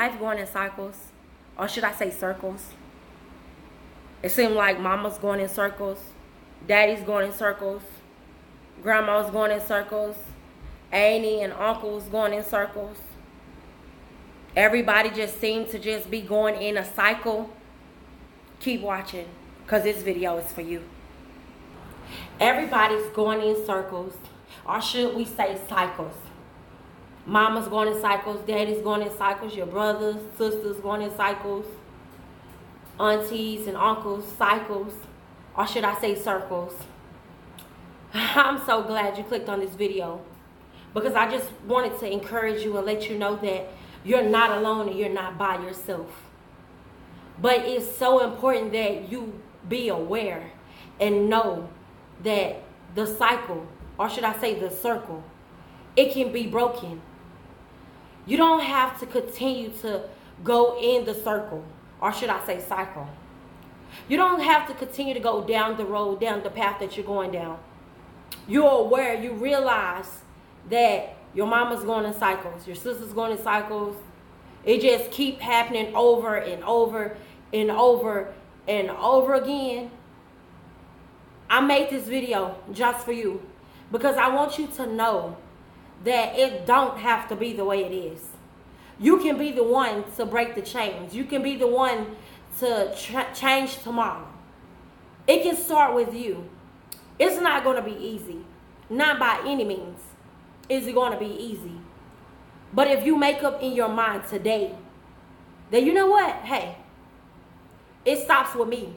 life going in cycles? Or should I say circles? It seems like mama's going in circles, daddy's going in circles, grandma's going in circles, auntie and uncle's going in circles. Everybody just seems to just be going in a cycle. Keep watching, because this video is for you. Everybody's going in circles, or should we say cycles? Mama's going in cycles, daddy's going in cycles, your brothers, sisters going in cycles, aunties and uncles, cycles, or should I say circles? I'm so glad you clicked on this video, because I just wanted to encourage you and let you know that you're not alone and you're not by yourself. But it's so important that you be aware and know that the cycle, or should I say the circle, it can be broken. You don't have to continue to go in the circle, or should I say cycle. You don't have to continue to go down the road, down the path that you're going down. You're aware, you realize that your mama's going in cycles, your sister's going in cycles. It just keep happening over and over and over and over again. I made this video just for you, because I want you to know that it don't have to be the way it is. You can be the one to break the chains. You can be the one to change tomorrow. It can start with you. It's not going to be easy. Not by any means is it going to be easy. But if you make up in your mind today that, you know what, hey, it stops with me.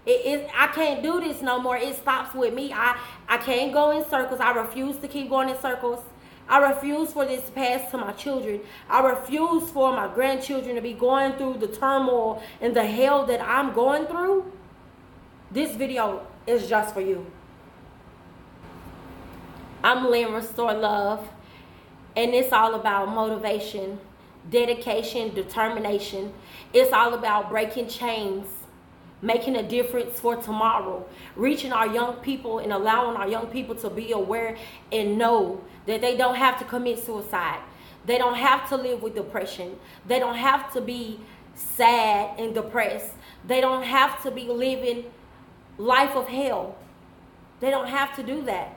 I can't do this no more. It stops with me. I can't go in circles. I refuse to keep going in circles. I refuse for this to pass to my children. I refuse for my grandchildren to be going through the turmoil and the hell that I'm going through. This video is just for you. I'm Lynn Restore Love, and it's all about motivation, dedication, determination. It's all about breaking chains, making a difference for tomorrow, reaching our young people and allowing our young people to be aware and know that they don't have to commit suicide. They don't have to live with depression. They don't have to be sad and depressed. They don't have to be living life of hell. They don't have to do that.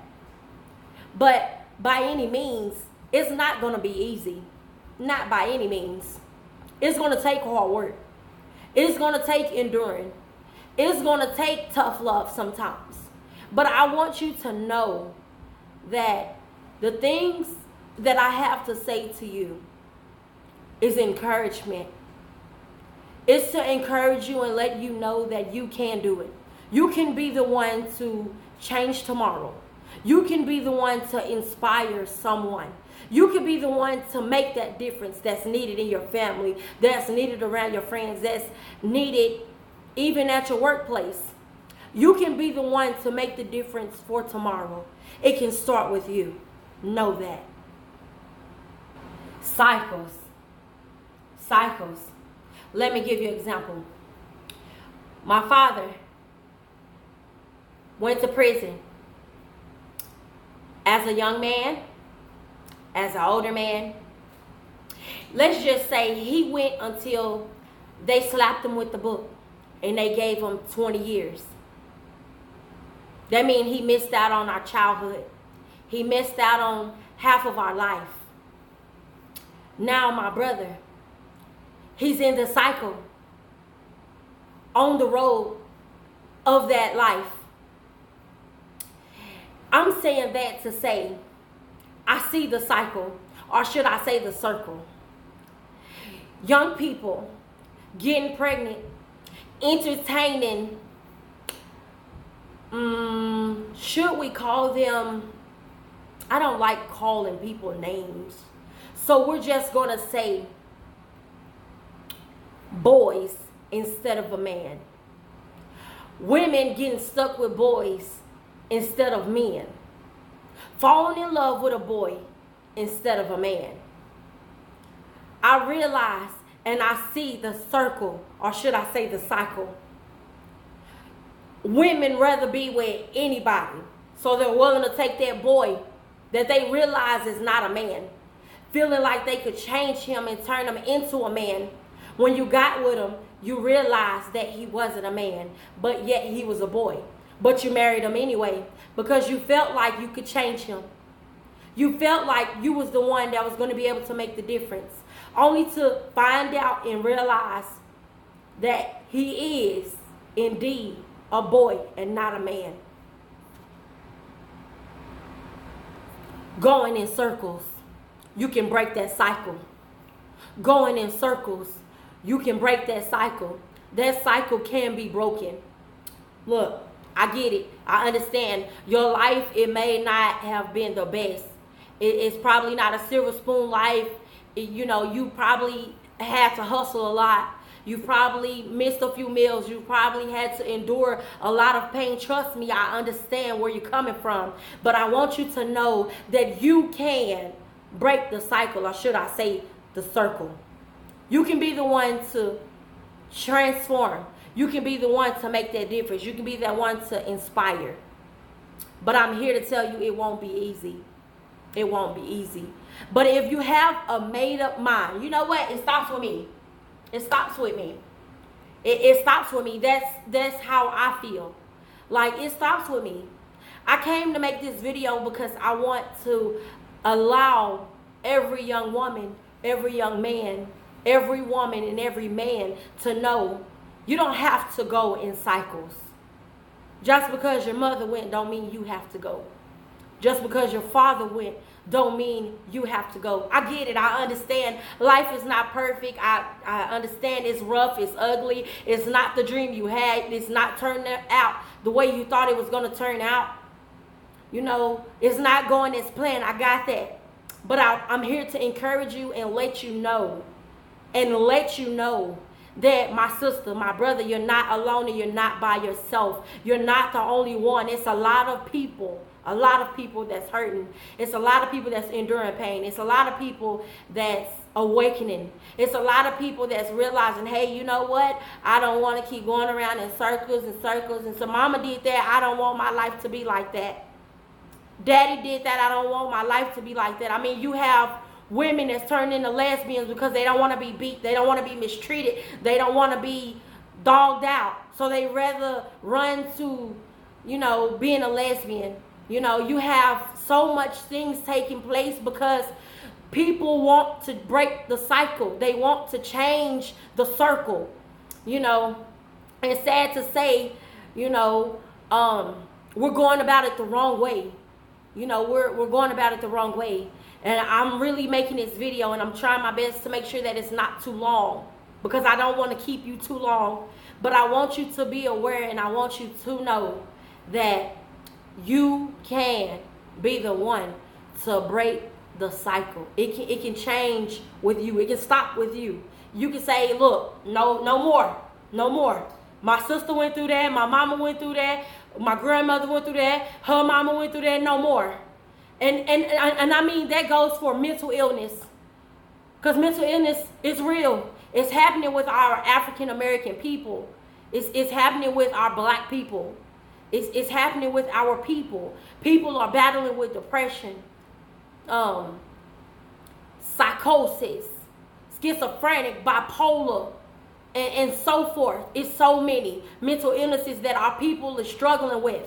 But by any means, it's not going to be easy. Not by any means. It's going to take hard work. It's going to take enduring. It's going to take tough love sometimes. But I want you to know that the things that I have to say to you is encouragement. It's to encourage you and let you know that you can do it. You can be the one to change tomorrow. You can be the one to inspire someone. You can be the one to make that difference that's needed in your family, that's needed around your friends, that's needed even at your workplace. You can be the one to make the difference for tomorrow. It can start with you. Know that. Cycles. Cycles. Let me give you an example. My father went to prison as a young man, as an older man. Let's just say he went until they slapped him with the book and they gave him 20 years. That means he missed out on our childhood. He missed out on half of our life. Now my brother, he's in the cycle, on the road of that life. I'm saying that to say, I see the cycle, or should I say the circle. Young people getting pregnant, entertaining, should we call them, I don't like calling people names. So we're just going to say boys instead of a man. Women getting stuck with boys instead of men. Falling in love with a boy instead of a man. I realize and I see the circle, or should I say the cycle. Women rather be with anybody, so they're willing to take that boy that they realize is not a man. feeling like they could change him and turn him into a man. When you got with him, you realized that he wasn't a man, but yet he was a boy. But you married him anyway because you felt like you could change him. You felt like you was the one that was going to be able to make the difference, only to find out and realize that he is indeed a boy and not a man. Going in circles, you can break that cycle. Going in circles, you can break that cycle. That cycle can be broken. Look, I get it. I understand. Your life, it may not have been the best. It's probably not a silver spoon life. You probably had to hustle a lot. You probably missed a few meals. You probably had to endure a lot of pain. Trust me, I understand where you're coming from. But I want you to know that you can break the cycle, or should I say the circle. You can be the one to transform. You can be the one to make that difference. You can be that one to inspire. But I'm here to tell you it won't be easy. It won't be easy. But if you have a made up mind, you know what? It stops with me. It stops with me. It stops with me. That's how I feel. Like, it stops with me. I came to make this video because I want to allow every young woman, every young man, every woman and every man to know you don't have to go in cycles. Just because your mother went don't mean you have to go. Just because your father went don't mean you have to go. I get it. I understand life is not perfect. I understand it's rough. It's ugly. It's not the dream you had. It's not turning out the way you thought it was going to turn out. It's not going as planned. I got that. But I'm here to encourage you and let you know. That my sister, my brother, you're not alone and you're not by yourself. You're not the only one. It's a lot of people that's hurting. It's a lot of people that's enduring pain. It's a lot of people that's awakening. It's a lot of people that's realizing, hey, you know what? I don't want to keep going around in circles and circles. And so mama did that. I don't want my life to be like that. Daddy did that. I don't want my life to be like that. I mean, you have women that's turned into lesbians because they don't want to be beat. They don't want to be mistreated. They don't want to be dogged out. So they rather run to, being a lesbian. You have so much things taking place because people want to break the cycle. They want to change the circle. It's sad to say, we're going about it the wrong way. We're going about it the wrong way. And I'm really making this video and I'm trying my best to make sure that it's not too long because I don't want to keep you too long. But I want you to be aware and I want you to know that you can be the one to break the cycle. It can change with you. It can stop with you. You can say, look, no more. My sister went through that. My mama went through that. My grandmother went through that. Her mama went through that. No more. And I mean, that goes for mental illness. Because mental illness is real. It's happening with our African American people. It's happening with our black people. It's happening with our people. People are battling with depression, psychosis, schizophrenic, bipolar, and so forth. It's so many mental illnesses that our people are struggling with,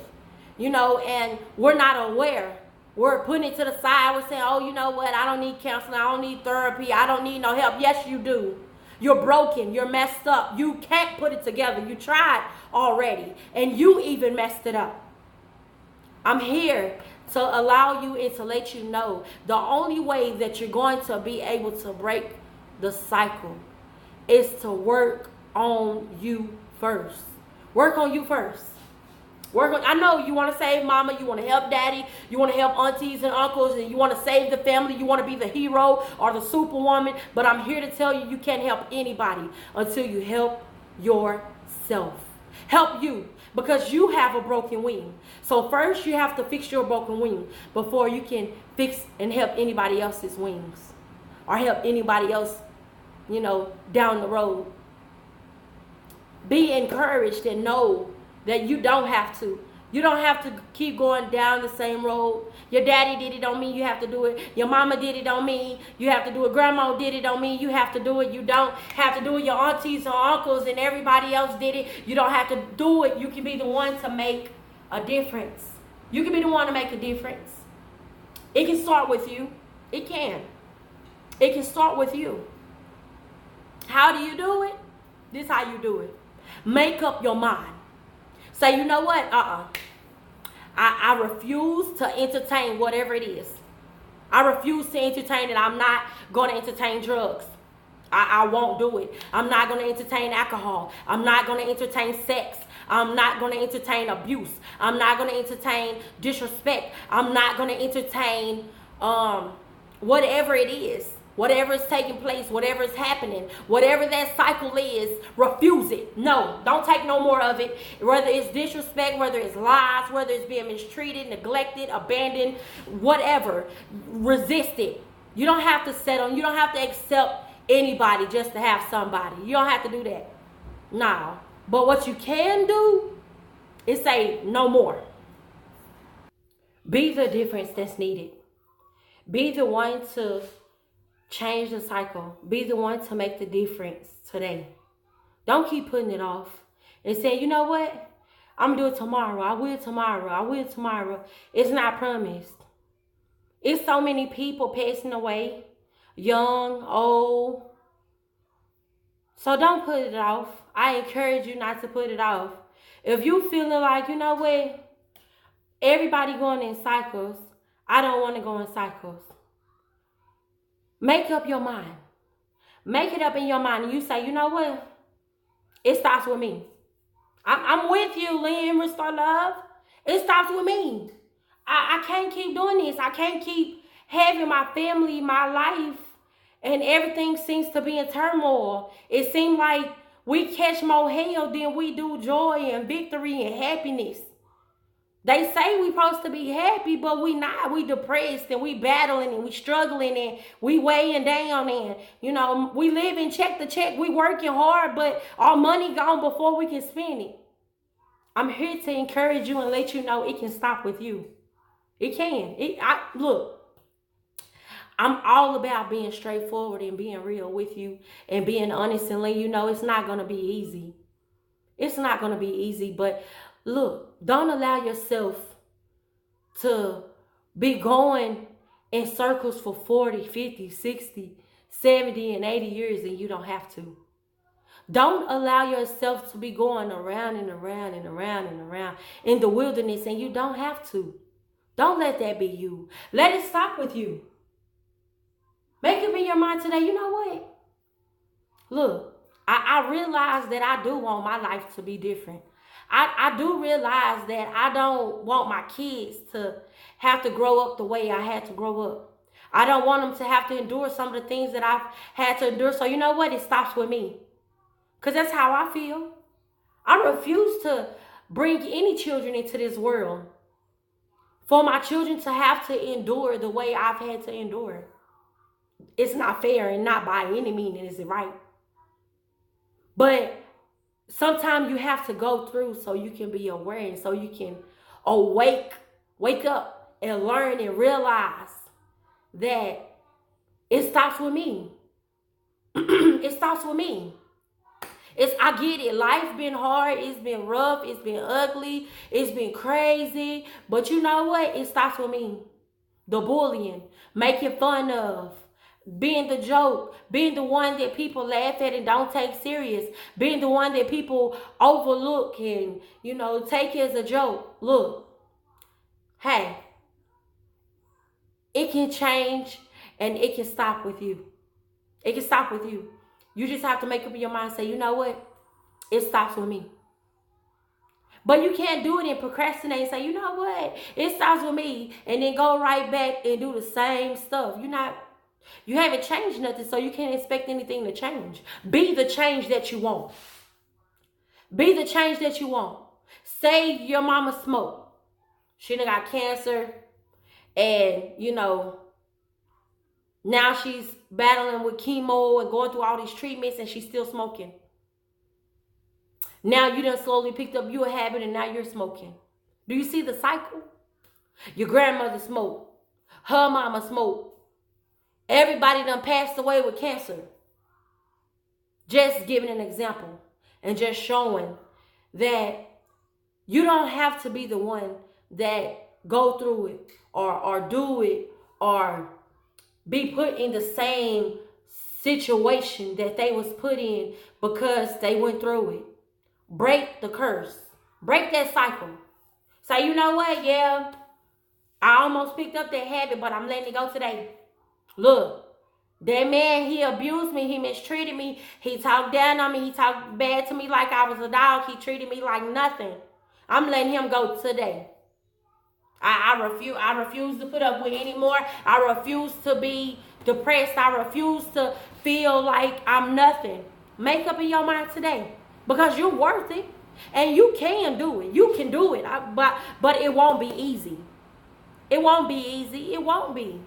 and we're not aware. We're putting it to the side. We're saying, oh, you know what? I don't need counseling. I don't need therapy. I don't need no help. Yes, you do. You're broken. You're messed up. You can't put it together. You tried already. And you even messed it up. I'm here to allow you and to let you know the only way that you're going to be able to break the cycle is to work on you first. Work on you first. I know you want to save mama, you want to help daddy, you want to help aunties and uncles, and you want to save the family, you want to be the hero or the superwoman, but I'm here to tell you, you can't help anybody until you help yourself. Help you, because you have a broken wing. So first you have to fix your broken wing before you can fix and help anybody else's wings or help anybody else, down the road. Be encouraged and know that you don't have to You don't have to keep going down the same road. Your daddy did it, don't mean you have to do it. Your mama did it, don't mean you have to do it. Grandma did it, don't mean you have to do it. You don't have to do it. Your aunties or uncles and everybody else did it. You don't have to do it. You can be the one to make a difference. You can be the one to make a difference. It can start with you. It can. It can start with you. How do you do it? This is how you do it. Make up your mind. Say, you know what? I refuse to entertain whatever it is. I refuse to entertain it. I'm not going to entertain drugs. I won't do it. I'm not going to entertain alcohol. I'm not going to entertain sex. I'm not going to entertain abuse. I'm not going to entertain disrespect. I'm not going to entertain whatever it is. Whatever is taking place, whatever is happening, whatever that cycle is, refuse it. No, don't take no more of it. Whether it's disrespect, whether it's lies, whether it's being mistreated, neglected, abandoned, whatever, resist it. You don't have to settle. You don't have to accept anybody just to have somebody. You don't have to do that. No. But what you can do is say no more. Be the difference that's needed. Be the one to change the cycle. Be the one to make the difference today. Don't keep putting it off and saying, you know what? I'm going to do it tomorrow. I will tomorrow. I will tomorrow. It's not promised. It's so many people passing away, young, old. So don't put it off. I encourage you not to put it off. If you feeling like, you know what? Everybody going in cycles. I don't want to go in cycles. Make up your mind. Make it up in your mind. And you say, you know what? It starts with me. I'm with you, Lynn, Restore Love. It starts with me. I can't keep doing this. I can't keep having my family, my life, and everything seems to be in turmoil. It seems like we catch more hell than we do joy and victory and happiness. They say we supposed to be happy, but we not. We depressed and we battling and we struggling and we weighing down and, you know, we living check to check. We working hard, but our money gone before we can spend it. I'm here to encourage you and let you know it can stop with you. It can. Look, I'm all about being straightforward and being real with you and being honest and letting you know it's not going to be easy. It's not going to be easy, but look, don't allow yourself to be going in circles for 40, 50, 60, 70, and 80 years and you don't have to. Don't allow yourself to be going around and around and around and around in the wilderness and you don't have to. Don't let that be you. Let it stop with you. Make up in your mind today, you know what? Look, I realize that I do want my life to be different. I do realize that I don't want my kids to have to grow up the way I had to grow up. I don't want them to have to endure some of the things that I've had to endure. So you know what? It stops with me. Because that's how I feel. I refuse to bring any children into this world for my children to have to endure the way I've had to endure. It's not fair and not by any means is it right. But sometimes you have to go through so you can be aware and so you can wake up and learn and realize that it stops with me. It stops with me. I get it. Life been hard. It's been rough. It's been ugly. It's been crazy. But you know what? It stops with me. The bullying, making fun of, being the joke, being the one that people laugh at and don't take serious, being the one that people overlook and, you know, take as a joke. Look, hey, it can change and it can stop with you. It can stop with you. You just have to make up your mind and say, you know what? It stops with me. But you can't do it and procrastinate and say, you know what? It stops with me. And then go right back and do the same stuff. You haven't changed nothing, so you can't expect anything to change. Be the change that you want. Be the change that you want. Say your mama smoked. She done got cancer. And, you know, now she's battling with chemo and going through all these treatments and she's still smoking. Now you done slowly picked up your habit and now you're smoking. Do you see the cycle? Your grandmother smoked. Her mama smoked. Everybody done passed away with cancer. Just giving an example and just showing that you don't have to be the one that go through it or do it or be put in the same situation that they was put in because they went through it. Break the curse. Break that cycle. Say, you know what? Yeah, I almost picked up that habit, but I'm letting it go today. Look, that man, he abused me. He mistreated me. He talked down on me. He talked bad to me like I was a dog. He treated me like nothing. I'm letting him go today. I refuse to put up with anymore. I refuse to be depressed. I refuse to feel like I'm nothing. Make up in your mind today because you're worth it and you can do it. You can do it, but it won't be easy. It won't be easy. It won't be.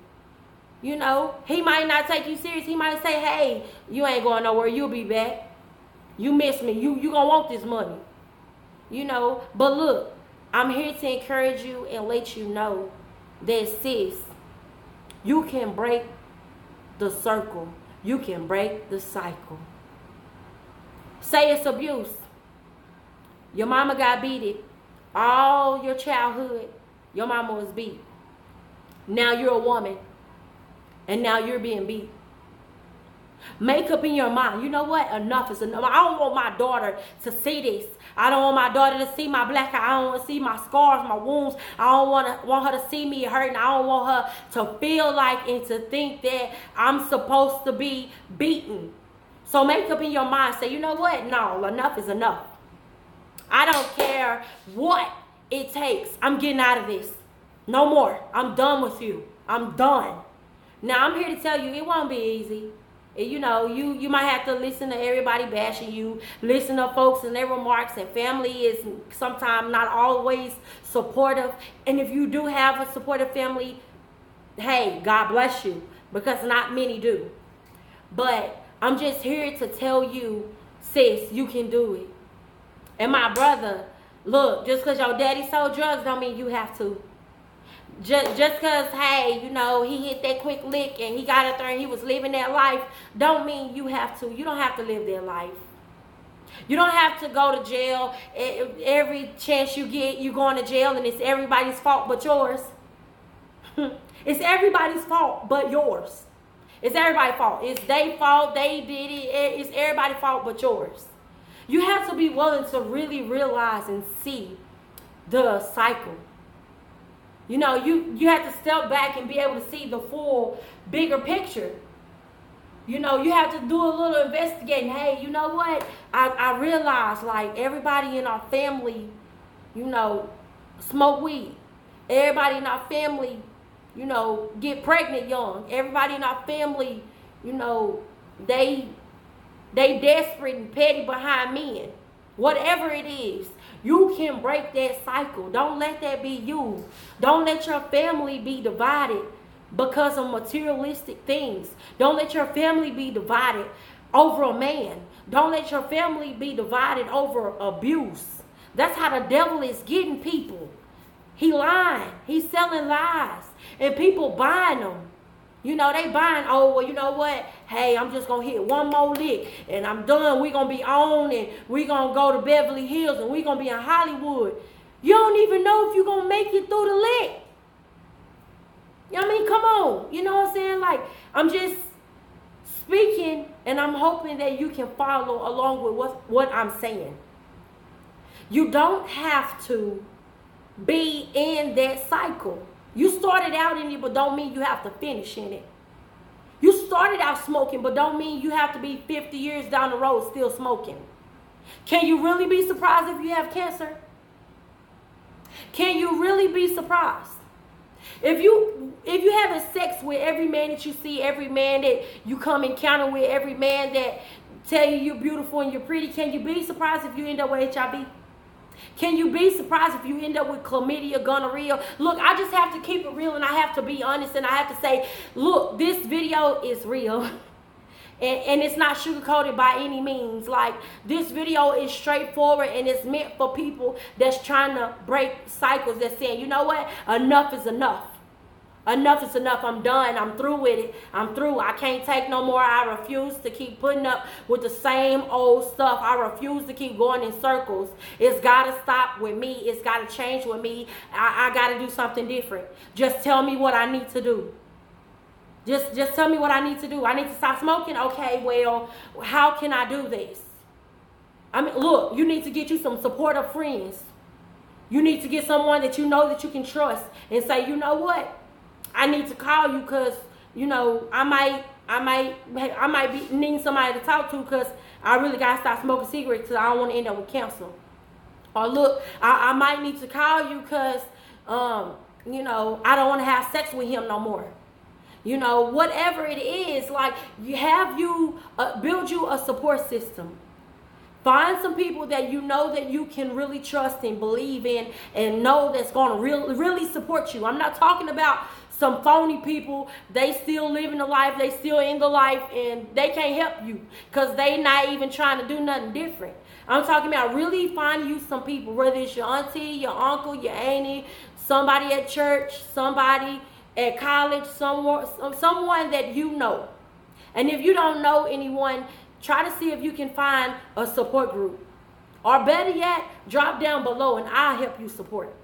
You know, he might not take you serious. He might say, hey, you ain't going nowhere. You'll be back. You miss me. You gonna want this money. You know, but look, I'm here to encourage you and let you know that, sis, you can break the circle. You can break the cycle. Say it's abuse. Your mama got beaten. All your childhood, your mama was beat. Now you're a woman. And now you're being beat. Make up in your mind, you know what? Enough is enough. I don't want my daughter to see this. I don't want my daughter to see my black eye. I don't want to see my scars, my wounds. I don't want her to see me hurting. I don't want her to feel like and to think that I'm supposed to be beaten. So make up in your mind. Say, you know what? No, enough is enough. I don't care what it takes. I'm getting out of this. No more. I'm done with you. I'm done. Now, I'm here to tell you, it won't be easy. You know, you might have to listen to everybody bashing you, listen to folks and their remarks, and family is sometimes not always supportive. And if you do have a supportive family, hey, God bless you, because not many do. But I'm just here to tell you, sis, you can do it. And my brother, look, just because your daddy sold drugs don't mean you have to. Just because, hey, you know, he hit that quick lick and he got out there and he was living that life, don't mean you have to. You don't have to live that life. You don't have to go to jail. Every chance you get, you're going to jail and it's everybody's fault but yours. It's everybody's fault but yours. It's everybody's fault. It's their fault. They did it. It's everybody's fault but yours. You have to be willing to really realize and see the cycle. You know, you have to step back and be able to see the full, bigger picture. You know, you have to do a little investigating. Hey, you know what? I realize, like, everybody in our family, you know, smoke weed. Everybody in our family, you know, get pregnant young. Everybody in our family, you know, they desperate and petty behind men. Whatever it is. You can break that cycle. Don't let that be you. Don't let your family be divided because of materialistic things. Don't let your family be divided over a man. Don't let your family be divided over abuse. That's how the devil is getting people. He lying. He's selling lies. And people buying them. You know, they buying, oh, well, you know what? Hey, I'm just going to hit one more lick and I'm done. We're going to be on and we're going to go to Beverly Hills and we're going to be in Hollywood. You don't even know if you're going to make it through the lick. You know what I mean? Come on. You know what I'm saying? Like, I'm just speaking and I'm hoping that you can follow along with what I'm saying. You don't have to be in that cycle. You started out in it, but don't mean you have to finish in it. You started out smoking, but don't mean you have to be 50 years down the road still smoking. Can you really be surprised if you have cancer? Can you really be surprised? If you having sex with every man that you see, every man that you come encounter with, every man that tell you you're beautiful and you're pretty, can you be surprised if you end up with HIV? Can you be surprised if you end up with chlamydia, gonorrhea? Look, I just have to keep it real and I have to be honest and I have to say, look, this video is real. And it's not sugarcoated by any means. Like, this video is straightforward, and it's meant for people that's trying to break cycles, that's saying, you know what, enough is enough. Enough is enough. I'm done. I'm through with it. I'm through. I can't take no more. I refuse to keep putting up with the same old stuff. I refuse to keep going in circles. It's got to stop with me. It's got to change with me. I got to do something different. Just tell me what I need to do. Just tell me what I need to do. I need to stop smoking. Okay, well, how can I do this? I mean, look, you need to get you some supportive friends. You need to get someone that you know that you can trust and say, you know what? I need to call you because, you know, I might be needing somebody to talk to because I really got to stop smoking cigarettes because I don't want to end up with cancer. Or look, I might need to call you because, you know, I don't want to have sex with him no more. You know, whatever it is, like, build you a support system. Find some people that you know that you can really trust and believe in and know that's going to really support you. I'm not talking about some phony people. They still living the life, they still in the life, and they can't help you because they not even trying to do nothing different. I'm talking about really finding you some people, whether it's your auntie, your uncle, your auntie, somebody at church, somebody at college, someone that you know. And if you don't know anyone, try to see if you can find a support group. Or better yet, drop down below and I'll help you support.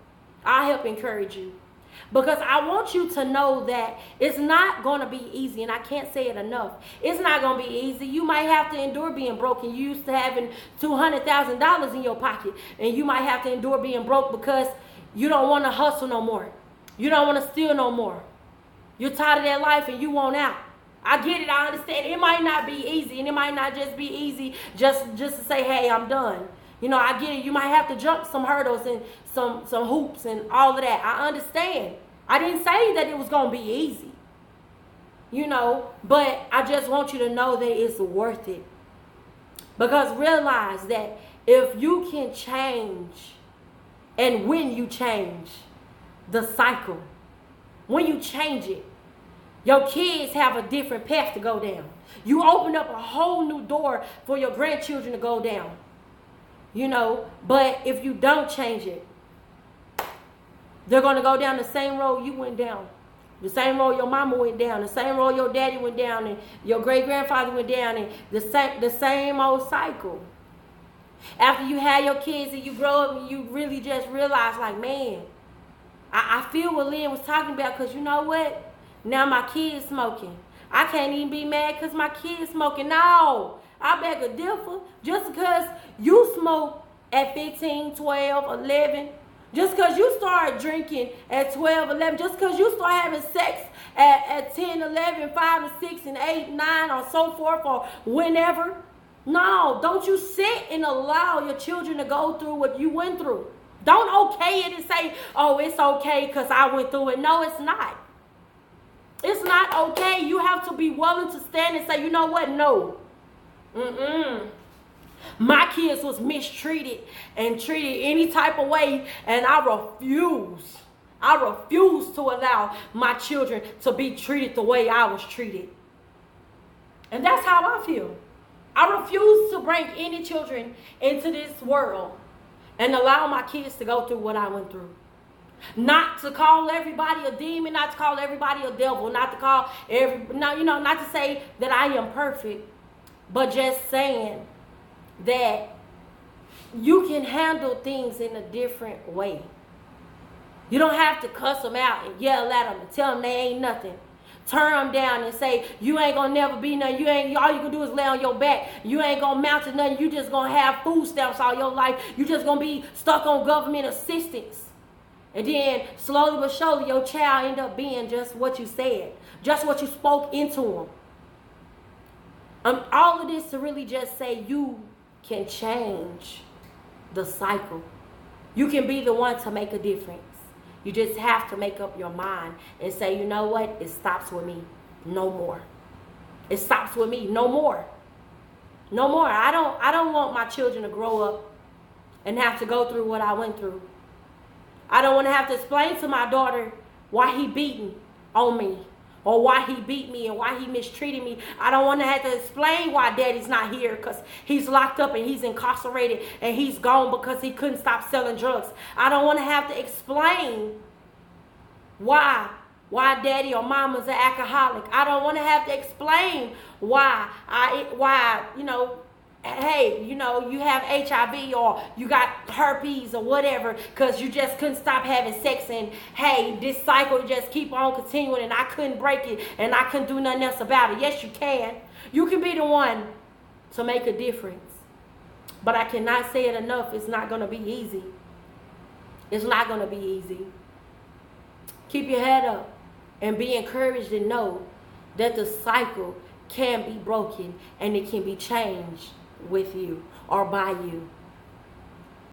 I'll help encourage you. Because I want you to know that it's not going to be easy, and I can't say it enough. It's not going to be easy. You might have to endure being broke, and you used to having $200,000 in your pocket, and you might have to endure being broke because you don't want to hustle no more. You don't want to steal no more. You're tired of that life and you want out. I get it. I understand. It might not be easy, and it might not just be easy just to say, hey, I'm done. You know, I get it. You might have to jump some hurdles and some hoops and all of that. I understand. I didn't say that it was going to be easy. You know, but I just want you to know that it's worth it. Because realize that if you can change, and when you change the cycle, when you change it, your kids have a different path to go down. You open up a whole new door for your grandchildren to go down. You know, but if you don't change it, they're going to go down the same road you went down. The same road your mama went down. The same road your daddy went down. And your great-grandfather went down. And the same old cycle. After you have your kids and you grow up and you really just realize, like, man, I feel what Lynn was talking about, because you know what? Now my kid's smoking. I can't even be mad because my kid's smoking. No, I beg a differ. Just because you smoke at 15, 12, 11, just because you start drinking at 12, 11, just because you start having sex at 10, 11, 5, and 6, and 8, 9, or so forth, or whenever. No, don't you sit and allow your children to go through what you went through. Don't okay it and say, oh, it's okay because I went through it. No, it's not. It's not okay. You have to be willing to stand and say, you know what? No. My kids was mistreated and treated any type of way, and I refuse to allow my children to be treated the way I was treated. And that's how I feel. I refuse to bring any children into this world and allow my kids to go through what I went through. Not to call everybody a demon, not to call everybody a devil, not to call not to say that I am perfect, but just saying that you can handle things in a different way. You don't have to cuss them out and yell at them and tell them they ain't nothing. Turn them down and say, you ain't gonna never be nothing. All you can do is lay on your back. You ain't gonna mount to nothing. You just gonna have food stamps all your life. You just gonna be stuck on government assistance. And then slowly but surely your child end up being just what you said. Just what you spoke into them. All of this to really just say you can change the cycle. You can be the one to make a difference. You just have to make up your mind and say, you know what? It stops with me. No more. It stops with me. No more. No more. I don't want my children to grow up and have to go through what I went through. I don't want to have to explain to my daughter why he beating on me, or why he beat me and why he mistreated me. I don't want to have to explain why daddy's not here because he's locked up and he's incarcerated and he's gone because he couldn't stop selling drugs. I don't want to have to explain why daddy or mama's an alcoholic. I don't want to have to explain why hey, you have HIV or you got herpes or whatever because you just couldn't stop having sex, and hey, this cycle just keep on continuing and I couldn't break it and I couldn't do nothing else about it. Yes, you can. You can be the one to make a difference. But I cannot say it enough. It's not going to be easy. It's not going to be easy. Keep your head up and be encouraged and know that the cycle can be broken and it can be changed with you or by you.